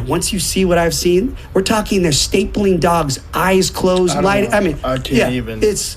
Once you see what I've seen, we're talking they're stapling dogs, eyes closed, light. I mean, I can't even. It's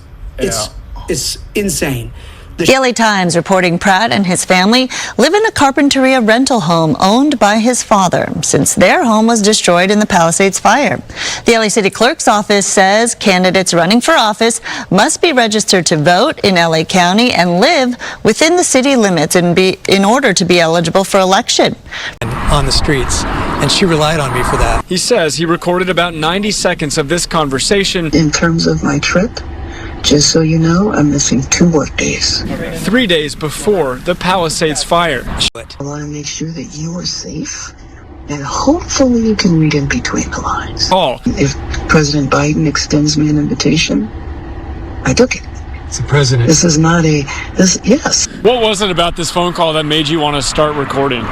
insane. The LA Times reporting Pratt and his family live in a Carpinteria rental home owned by his father since their home was destroyed in the Palisades fire. The LA City Clerk's office says candidates running for office must be registered to vote in LA County and live within the city limits in order to be eligible for election. On the streets, and she relied on me for that. He says he recorded about 90 seconds of this conversation. In terms of my trip, just so you know, I'm missing 2 work days. 3 days before the Palisades fire. I want to make sure that you are safe, and hopefully you can read in between the lines. Paul. If President Biden extends me an invitation, I took it. It's the president. This is not yes. What was it about this phone call that made you want to start recording?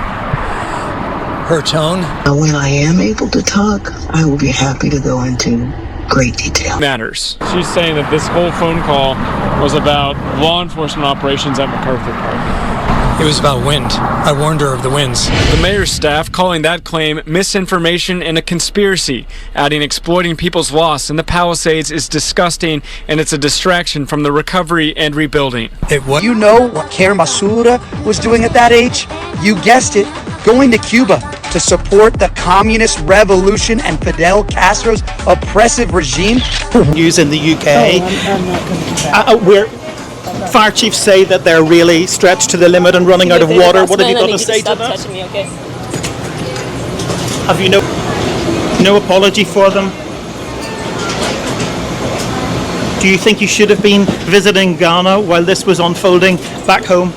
Her tone. Now, when I am able to talk, I will be happy to go into great detail. Matters. She's saying that this whole phone call was about law enforcement operations at MacArthur Park. It was about wind. I warned her of the winds. The mayor's staff calling that claim misinformation and a conspiracy, adding exploiting people's loss in the Palisades is disgusting and it's a distraction from the recovery and rebuilding. You know what Karen Masura was doing at that age? You guessed it, going to Cuba to support the communist revolution and Fidel Castro's oppressive regime. News in the UK, where fire chiefs say that they're really stretched to the limit and running out of water. What have you got to say to that? Me, okay? Have you no apology for them? Do you think you should have been visiting Ghana while this was unfolding back home?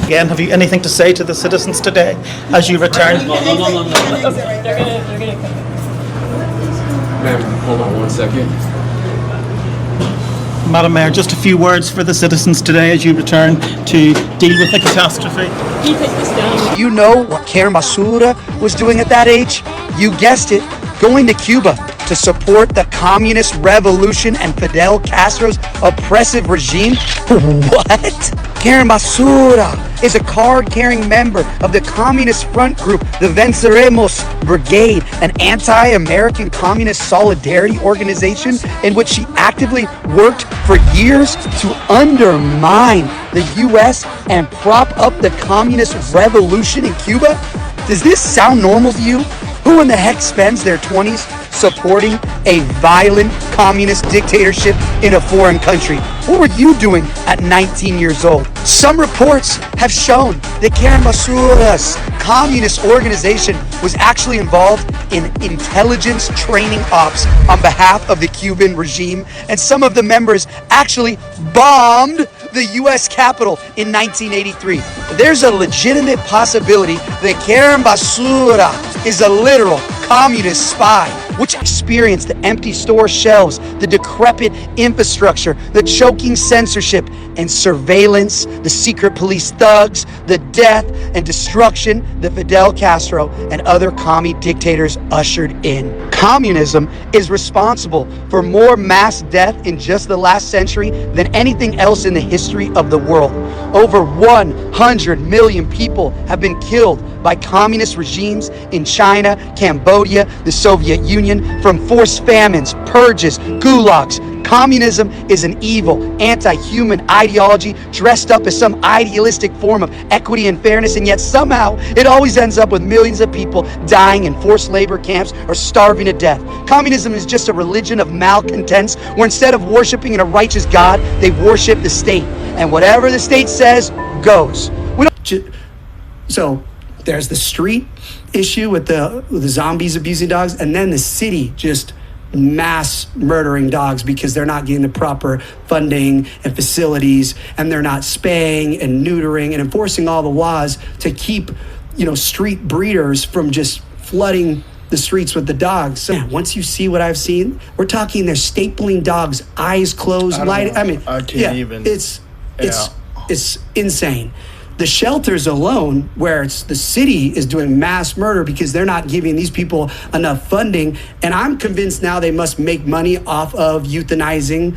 Again, have you anything to say to the citizens today as you return? No. Ma'am, hold on 1 second. Madam Mayor, just a few words for the citizens today as you return to deal with the catastrophe. You know what Karen Masura was doing at that age? You guessed it, going to Cuba to support the communist revolution and Fidel Castro's oppressive regime? What? Karen Masura is a card-carrying member of the Communist Front Group, the Venceremos Brigade, an anti-American communist solidarity organization in which she actively worked for years to undermine the U.S. and prop up the communist revolution in Cuba? Does this sound normal to you? Who in the heck spends their 20s supporting a violent communist dictatorship in a foreign country? What were you doing at 19 years old? Some reports have shown that Karen Masura's communist organization was actually involved in intelligence training ops on behalf of the Cuban regime, and some of the members actually bombed the U.S. Capitol in 1983. There's a legitimate possibility that Karen Masura is a literal communist spy, which experienced the empty store shelves, the decrepit infrastructure, the choking censorship and surveillance, the secret police thugs, the death and destruction that Fidel Castro and other commie dictators ushered in. Communism is responsible for more mass death in just the last century than anything else in the history of the world. Over 100 million people have been killed by communist regimes in China, Cambodia, the Soviet Union, from forced famines, purges, gulags. Communism is an evil, anti-human ideology dressed up as some idealistic form of equity and fairness, and yet somehow it always ends up with millions of people dying in forced labor camps or starving to death. Communism is just a religion of malcontents where instead of worshiping a righteous God, they worship the state. And whatever the state says, goes. So there's the street issue with the zombies abusing dogs, and then the city just mass murdering dogs because they're not getting the proper funding and facilities, and they're not spaying and neutering and enforcing all the laws to keep, street breeders from just flooding the streets with the dogs. So once you see what I've seen, we're talking they're stapling dogs, eyes closed, light. I mean, I can't even. It's insane. the shelters alone, where it's the city is doing mass murder because they're not giving these people enough funding. And I'm convinced now they must make money off of euthanizing